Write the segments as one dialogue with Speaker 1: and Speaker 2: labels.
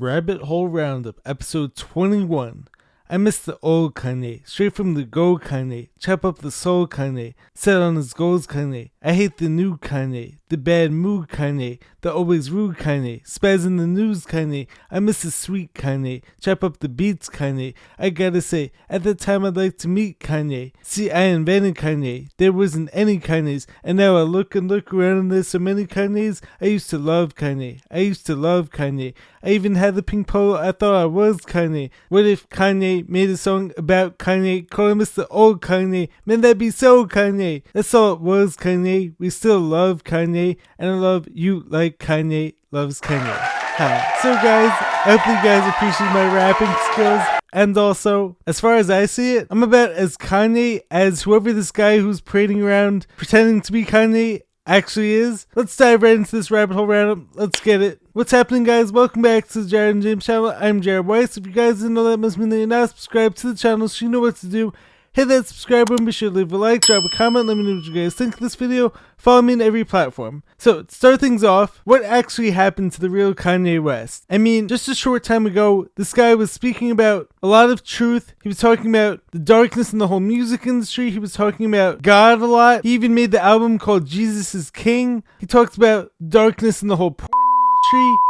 Speaker 1: Rabbit Hole Roundup, episode 21. I miss the old Kanye, straight from the go Kanye, chop up the soul Kanye, set on his goals Kanye. I hate the new Kanye, the bad mood Kanye, the always rude Kanye, spaz in the news Kanye. I miss the sweet Kanye, chop up the beats Kanye. I gotta say, at the time I'd like to meet Kanye. See, I invented Kanye, there wasn't any Kanyes, and now I look around and there's so many Kanyes. I used to love Kanye, I even had the pink polo, I thought I was Kanye. What if Kanye made a song about Kanye, call him the old Kanye? Man, that'd be so Kanye. That's all it was, Kanye. We still love Kanye, and I love you like Kanye loves Kanye. Hi. So guys, I hope you guys appreciate my rapping skills. And also, as far as I see it, I'm about as Kanye as whoever this guy who's parading around pretending to be Kanye actually is. Let's dive right into this rabbit hole roundup. Let's get it. What's happening, guys? Welcome back to the Jared and James channel. I'm Jared Weiss. If you guys didn't know, that must mean that you're not subscribed to the channel, so you know what to do. Hit that subscribe button, be sure to leave a like, drop a comment, let me know what you guys think of this video. Follow me on every platform. So, to start things off, what actually happened to the real Kanye West? I mean, just a short time ago, this guy was speaking about a lot of truth. He was talking about the darkness in the whole music industry. He was talking about God a lot. He even made the album called Jesus is King. He talked about darkness in the whole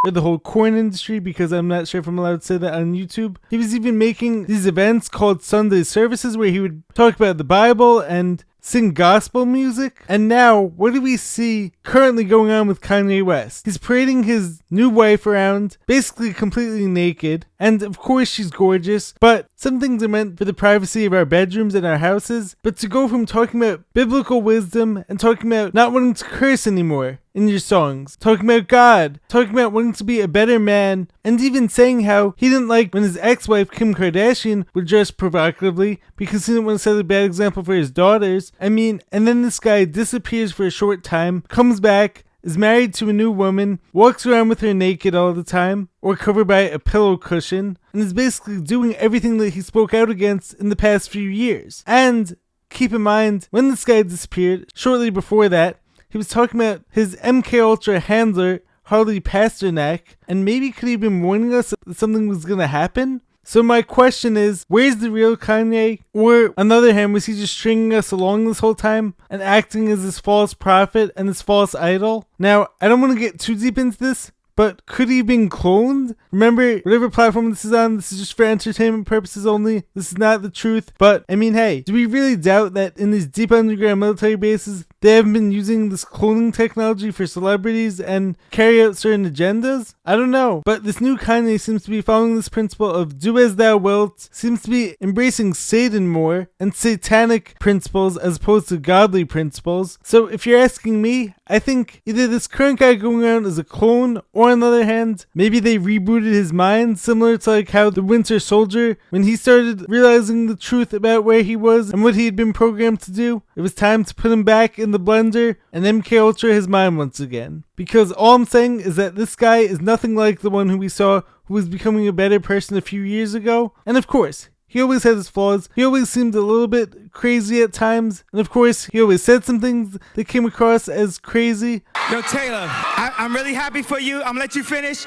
Speaker 1: or the whole corn industry, because I'm not sure if I'm allowed to say that on YouTube. He was even making these events called Sunday services where he would talk about the Bible and sing gospel music. And now, what do we see currently going on with Kanye West? He's parading his new wife around, basically completely naked. And of course she's gorgeous, but some things are meant for the privacy of our bedrooms and our houses. But to go from talking about biblical wisdom and talking about not wanting to curse anymore in your songs, talking about God, talking about wanting to be a better man, and even saying how he didn't like when his ex-wife Kim Kardashian would dress provocatively because he didn't want to set a bad example for his daughters. I mean, and then this guy disappears for a short time, comes back, is married to a new woman, walks around with her naked all the time, or covered by a pillow cushion, and is basically doing everything that he spoke out against in the past few years. And keep in mind, when this guy disappeared, shortly before that, he was talking about his MK Ultra handler, Harley Pasternak, and maybe could he have been warning us that something was gonna happen? So my question is, where's the real Kanye? Or, on the other hand, was he just stringing us along this whole time and acting as this false prophet and this false idol? Now, I don't want to get too deep into this, but could he have been cloned? Remember, whatever platform this is on, this is just for entertainment purposes only. This is not the truth. But, I mean, hey, do we really doubt that in these deep underground military bases, they haven't been using this cloning technology for celebrities and carry out certain agendas? I don't know. But this new Kanye seems to be following this principle of do as thou wilt, seems to be embracing Satan more and satanic principles as opposed to godly principles. So if you're asking me, I think either this current guy going around is a clone, or on the other hand, maybe they rebooted his mind, similar to like how the Winter Soldier, when he started realizing the truth about where he was and what he had been programmed to do, it was time to put him back in the blender and MK Ultra his mind once again. Because all I'm saying is that this guy is nothing like the one who we saw who was becoming a better person a few years ago. And of course, he always had his flaws. He always seemed a little bit crazy at times. And of course, he always said some things that came across as crazy.
Speaker 2: Yo, Taylor, I'm really happy for you. I'm gonna let you finish.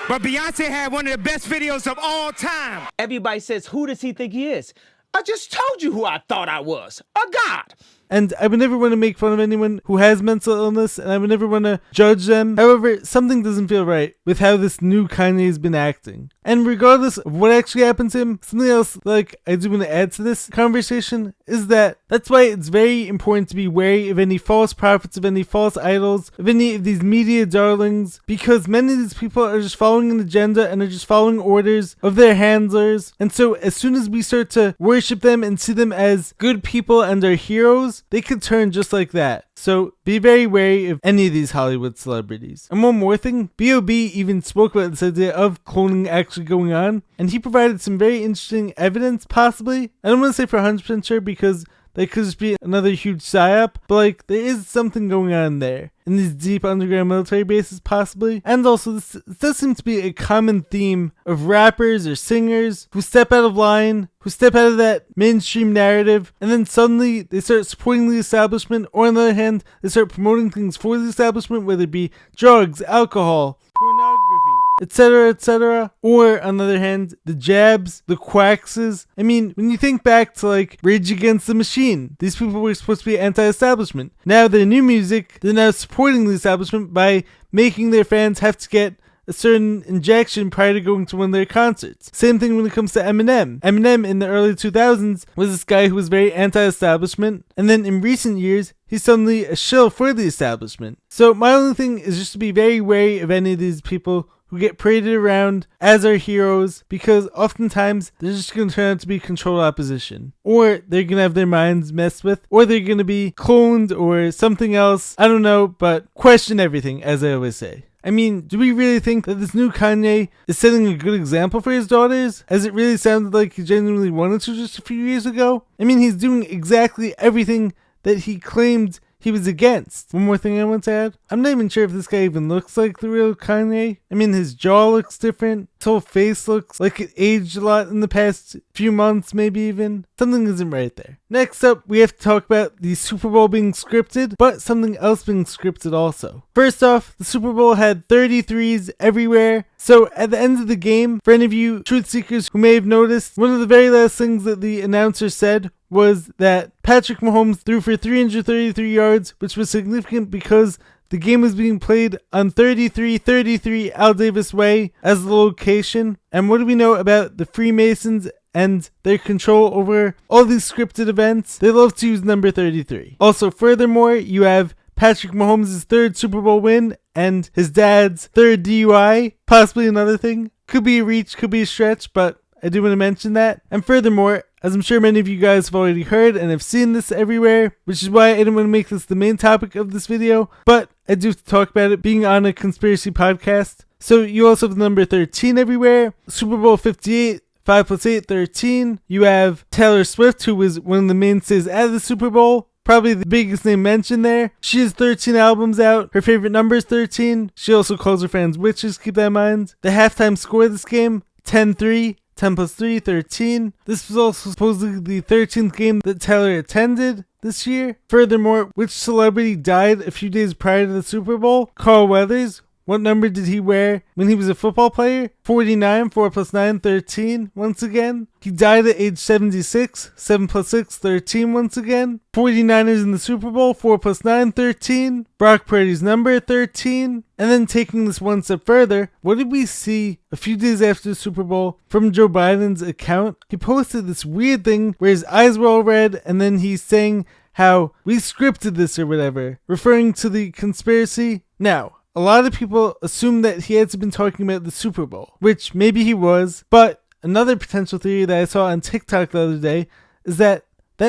Speaker 2: But Beyonce had one of the best videos of all time.
Speaker 3: Everybody says, who does he think he is? I just told you who I thought I was. A god.
Speaker 1: And I would never want to make fun of anyone who has mental illness, and I would never want to judge them. However, something doesn't feel right with how this new Kanye has been acting. And regardless of what actually happened to him, something else like I do want to add to this conversation is that that's why it's very important to be wary of any false prophets, of any false idols, of any of these media darlings, because many of these people are just following an agenda and are just following orders of their handlers. And so as soon as we start to worship them and see them as good people and our heroes, they could turn just like that. So be very wary of any of these Hollywood celebrities. And one more thing, B.O.B. even spoke about this idea of cloning actually going on, and he provided some very interesting evidence, possibly. I don't want to say for 100% sure because that could just be another huge psyop, but like there is something going on there in these deep underground military bases, possibly. And also this does seem to be a common theme of rappers or singers who step out of line, who step out of that mainstream narrative, and then suddenly they start supporting the establishment, or on the other hand, they start promoting things for the establishment, whether it be drugs, alcohol, pornography. etc., etc. Or, on the other hand, the jabs, the quaxes. I mean, when you think back to like Rage Against the Machine, these people were supposed to be anti-establishment. Now their new music, they're now supporting the establishment by making their fans have to get a certain injection prior to going to one of their concerts. Same thing when it comes to Eminem. Eminem in the early 2000s was this guy who was very anti-establishment, and then in recent years, he's suddenly a shill for the establishment. So my only thing is just to be very wary of any of these people who get paraded around as our heroes, because oftentimes they're just going to turn out to be controlled opposition, or they're going to have their minds messed with, or they're going to be cloned or something else. I don't know, but question everything, as I always say. I mean, do we really think that this new Kanye is setting a good example for his daughters, as it really sounded like he genuinely wanted to just a few years ago? I mean, he's doing exactly everything that he claimed he was against. One more thing I want to add. I'm not even sure if this guy even looks like the real Kanye. I mean, his jaw looks different. His whole face looks like it aged a lot in the past few months, maybe even. Something isn't right there. Next up, we have to talk about the Super Bowl being scripted, but something else being scripted also. First off, the Super Bowl had 33s everywhere. So at the end of the game, for any of you truth seekers who may have noticed, one of the very last things that the announcer said was that Patrick Mahomes threw for 333 yards, which was significant because the game was being played on 3333 Al Davis Way as the location. And what do we know about the Freemasons and their control over all these scripted events? They love to use number 33. Also, furthermore, you have Patrick Mahomes' third Super Bowl win and his dad's third DUI. Possibly another thing. Could be a reach, could be a stretch, but I do want to mention that. And furthermore, as I'm sure many of you guys have already heard and have seen this everywhere, which is why I didn't want to make this the main topic of this video, but I do have to talk about it being on a conspiracy podcast. So you also have the number 13 everywhere. Super Bowl 58, 5 plus 8, 13. You have Taylor Swift, who was one of the mainstays at the Super Bowl. Probably the biggest name mentioned there. She has 13 albums out. Her favorite number is 13. She also calls her fans witches, keep that in mind. The halftime score of this game, 10-3. 10 plus 3, 13. This was also supposedly the 13th game that Taylor attended this year. Furthermore, which celebrity died a few days prior to the Super Bowl? Carl Weathers. What number did he wear when he was a football player? 49, 4 plus 9, 13, once again. He died at age 76, 7 plus 6, 13, once again. 49ers in the Super Bowl, 4 plus 9, 13. Brock Purdy's number, 13. And then taking this one step further, what did we see a few days after the Super Bowl from Joe Biden's account? He posted this weird thing where his eyes were all red, and then he's saying how we scripted this or whatever, referring to the conspiracy. Now, a lot of people assume that he had been talking about the Super Bowl, which maybe he was, but another potential theory that I saw on TikTok the other day is that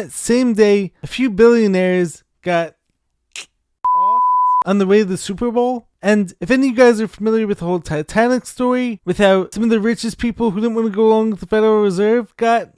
Speaker 1: same day, a few billionaires got off on the way to the Super Bowl. And if any of you guys are familiar with the whole Titanic story, with how some of the richest people who didn't want to go along with the Federal Reserve got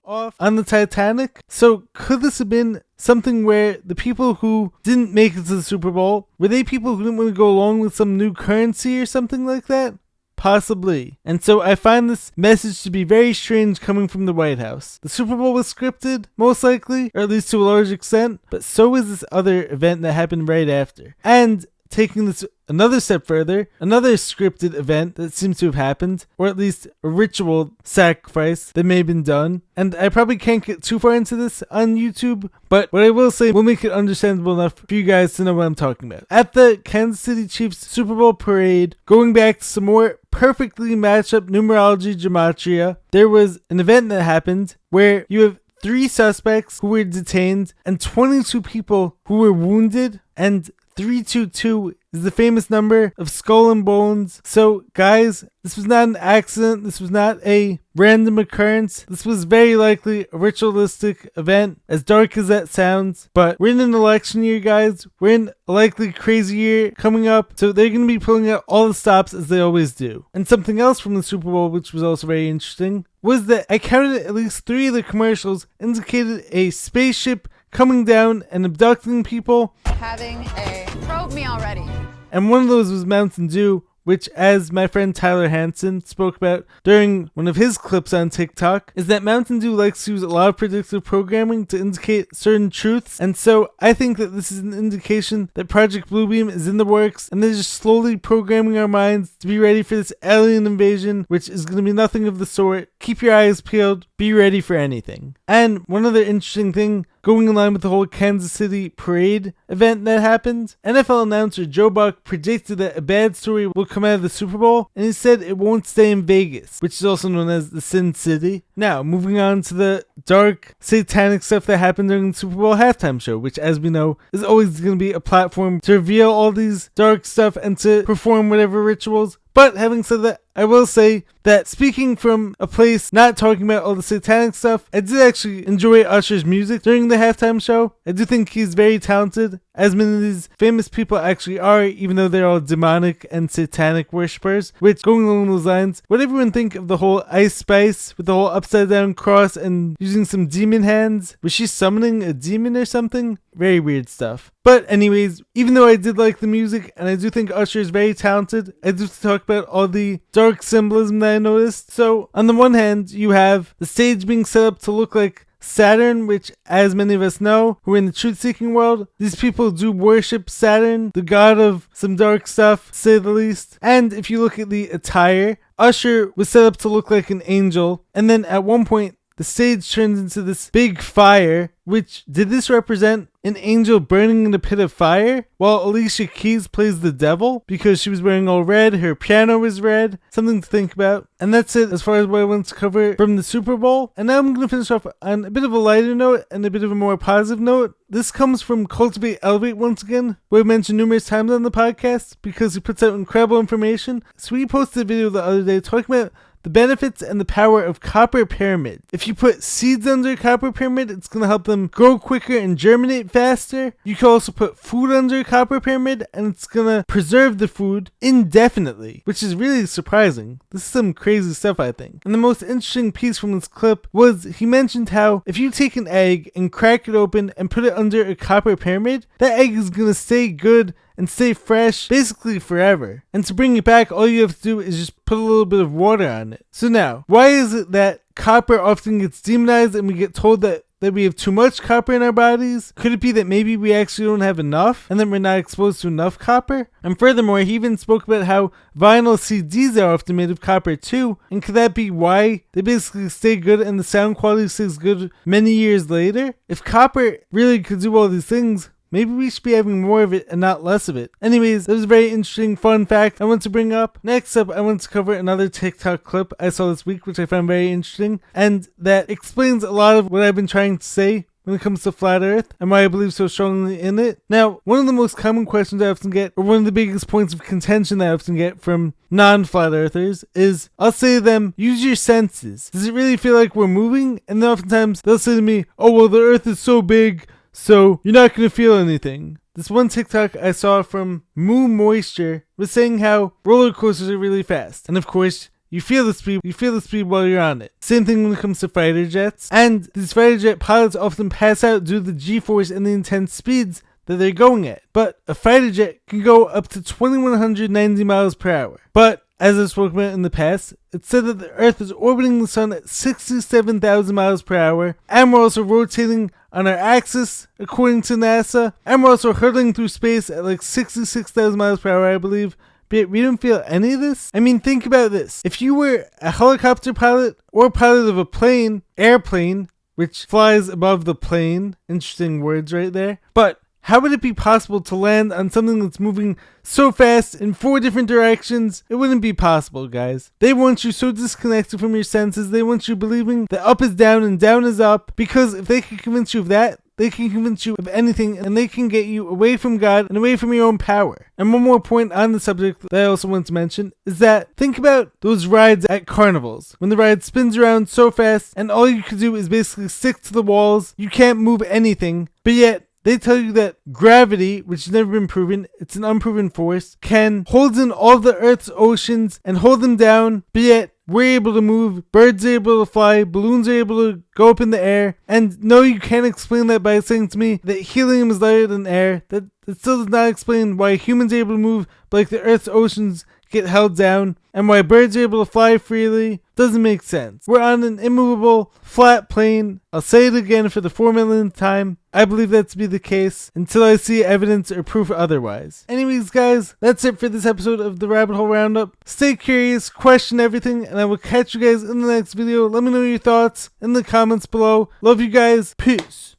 Speaker 1: off on the Titanic. So could this have been something where the people who didn't make it to the Super Bowl, were they people who didn't want to go along with some new currency or something like that? Possibly. And so I find this message to be very strange coming from the White House. The Super Bowl was scripted, most likely, or at least to a large extent, but so was this other event that happened right after. And taking this another step further, another scripted event that seems to have happened, or at least a ritual sacrifice that may have been done. And I probably can't get too far into this on YouTube, but what I will say will make it understandable enough for you guys to know what I'm talking about. At the Kansas City Chiefs Super Bowl parade, going back to some more perfectly matched up numerology gematria, there was an event that happened where you have 3 suspects who were detained and 22 people who were wounded, and 322 is the famous number of skull and bones. So guys, this was not an accident. This was not a random occurrence. This was very likely a ritualistic event, as dark as that sounds. But we're in an election year, guys. We're in a likely crazy year coming up. So they're going to be pulling out all the stops as they always do. And something else from the Super Bowl, which was also very interesting, was that I counted at least 3 of the commercials indicated a spaceship coming down and abducting people.
Speaker 4: Having a probe me already.
Speaker 1: And one of those was Mountain Dew, which, as my friend Tyler Hansen spoke about during one of his clips on TikTok, is that Mountain Dew likes to use a lot of predictive programming to indicate certain truths, and so I think that this is an indication that Project Bluebeam is in the works, and they're just slowly programming our minds to be ready for this alien invasion, which is going to be nothing of the sort. Keep your eyes peeled, be ready for anything. And one other interesting thing, going in line with the whole Kansas City parade event that happened, NFL announcer Joe Buck predicted that a bad story will come out of the Super Bowl, and he said it won't stay in Vegas, which is also known as the Sin City. Now, moving on to the dark, satanic stuff that happened during the Super Bowl halftime show, which, as we know, is always going to be a platform to reveal all these dark stuff and to perform whatever rituals. But having said that, I will say that speaking from a place not talking about all the satanic stuff, I did actually enjoy Usher's music during the halftime show. I do think he's very talented, as many of these famous people actually are, even though they're all demonic and satanic worshippers. Which, going along those lines, what everyone think of the whole Ice Spice with the whole upside down cross and using some demon hands? Was she summoning a demon or something? Very weird stuff. But anyways, even though I did like the music, and I do think Usher is very talented, I do talk about all the dark symbolism that I noticed. So, on the one hand, you have the stage being set up to look like Saturn, which, as many of us know, who are in the truth-seeking world, these people do worship Saturn, the god of some dark stuff, to say the least. And if you look at the attire, Usher was set up to look like an angel, and then at one point, the stage turns into this big fire, which, did this represent an angel burning in a pit of fire? While Alicia Keys plays the devil because she was wearing all red, her piano was red. Something to think about. And that's it as far as what I want to cover from the Super Bowl. And now I'm going to finish off on a bit of a lighter note and a bit of a more positive note. This comes from Cultivate Elevate once again, who I've mentioned numerous times on the podcast because he puts out incredible information. So he posted a video the other day talking about the benefits and the power of copper pyramid. If you put seeds under a copper pyramid, it's going to help them grow quicker and germinate faster. You can also put food under a copper pyramid, and it's going to preserve the food indefinitely, which is really surprising. This is some crazy stuff, I think. And the most interesting piece from this clip was he mentioned how if you take an egg and crack it open and put it under a copper pyramid, that egg is going to stay good and stay fresh basically forever. And to bring it back, all you have to do is just put a little bit of water on it. So now, why is it that copper often gets demonized and we get told that we have too much copper in our bodies? Could it be that maybe we actually don't have enough and that we're not exposed to enough copper? And furthermore, he even spoke about how vinyl CDs are often made of copper too. And could that be why they basically stay good and the sound quality stays good many years later? If copper really could do all these things, maybe we should be having more of it and not less of it. Anyways, that was a very interesting fun fact I want to bring up. Next up, I want to cover another TikTok clip I saw this week, which I found very interesting, and that explains a lot of what I've been trying to say when it comes to flat earth and why I believe so strongly in it. Now, one of the most common questions I often get, or one of the biggest points of contention that I often get from non-flat earthers is, I'll say to them, use your senses. Does it really feel like we're moving? And then oftentimes they'll say to me, oh, well, the earth is so big, so you're not going to feel anything. This one TikTok I saw from Moo Moisture was saying how roller coasters are really fast. And of course, you feel the speed while you're on it. Same thing when it comes to fighter jets. And these fighter jet pilots often pass out due to the G-force and the intense speeds that they're going at. But a fighter jet can go up to 2,190 miles per hour. But as I've spoken about in the past, it's said that the Earth is orbiting the Sun at 67,000 miles per hour, and we're also rotating on our axis, according to NASA, and we're also hurtling through space at like 66,000 miles per hour, I believe. But we don't feel any of this? I mean, think about this. If you were a helicopter pilot or pilot of a airplane, which flies above the plane, interesting words right there, but how would it be possible to land on something that's moving so fast in 4 different directions? It wouldn't be possible, guys. They want you so disconnected from your senses. They want you believing that up is down and down is up, because if they can convince you of that, they can convince you of anything, and they can get you away from God and away from your own power. And one more point on the subject that I also want to mention is that think about those rides at carnivals. When the ride spins around so fast and all you can do is basically stick to the walls, you can't move anything, but yet they tell you that gravity, which has never been proven, it's an unproven force, can hold in all the Earth's oceans and hold them down, but yet we're able to move, birds are able to fly, balloons are able to go up in the air, and no, you can't explain that by saying to me that helium is lighter than air. That still does not explain why humans are able to move, but like the Earth's oceans get held down, and why birds are able to fly freely doesn't make sense. We're on an immovable, flat plane. I'll say it again for the 4 millionth time. I believe that to be the case until I see evidence or proof otherwise. Anyways, guys, that's it for this episode of the Rabbit Hole Roundup. Stay curious, question everything, and I will catch you guys in the next video. Let me know your thoughts in the comments below. Love you guys. Peace.